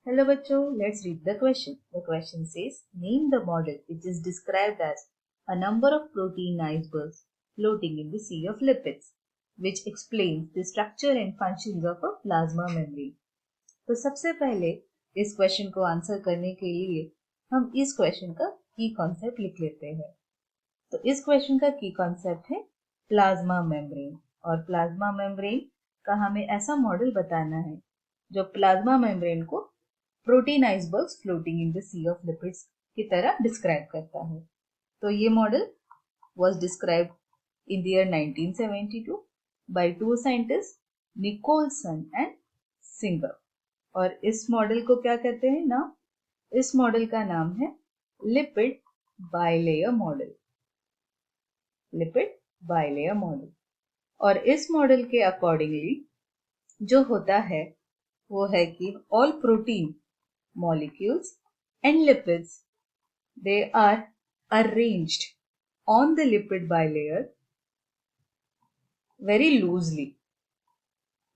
Hello बच्चों, let's read the question. The question says, name the model which is described as a number of protein icebergs floating in the sea of lipids, which explains the structure and functions of a plasma membrane. तो सबसे पहले इस question को answer करने के लिए हम इस क्वेश्चन का की कॉन्सेप्ट लिख लेते हैं। तो इस क्वेश्चन का की कॉन्सेप्ट है प्लाज्मा मेम्ब्रेन, और प्लाज्मा मेम्ब्रेन का हमें ऐसा मॉडल बताना है जो प्लाज्मा मेम्ब्रेन को protein icebergs floating in the sea of lipids की तरह डिस्क्राइब करता है। तो ये model was described in the year 1972 by two scientists Nicholson and Singer। और इस मॉडल को क्या कहते हैं ना, इस मॉडल का नाम है lipid bilayer model. Lipid bilayer model. और इस मॉडल के अकॉर्डिंगली जो होता है वो है कि all protein molecules and lipids, they are arranged on the lipid bilayer very loosely।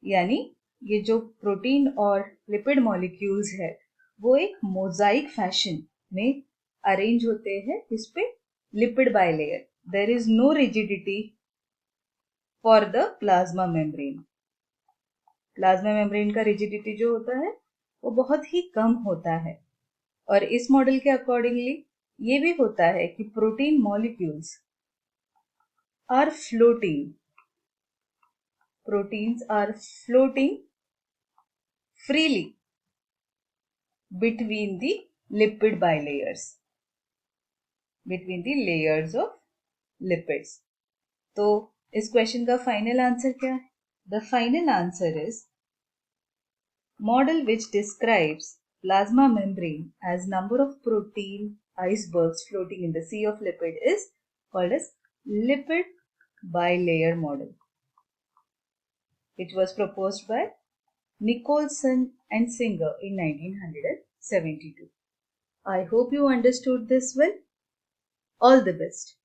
यानी ये जो प्रोटीन और लिपिड मॉलिक्यूल्स है वो एक मोजाइक फैशन में अरेंज होते हैं इस पे lipid bilayer. There is no rigidity for the plasma membrane. Plasma membrane का रिजिडिटी जो होता है वो बहुत ही कम होता है। और इस मॉडल के अकॉर्डिंगली ये भी होता है कि protein molecules are floating, proteins are floating freely between the lipid bilayers, between the layers of lipids. तो इस क्वेश्चन का फाइनल आंसर क्या है? The final answer is model which describes plasma membrane as number of protein icebergs floating in the sea of lipid is called as lipid bilayer model. It was proposed by Nicholson and Singer in 1972. I hope you understood this well. All the best.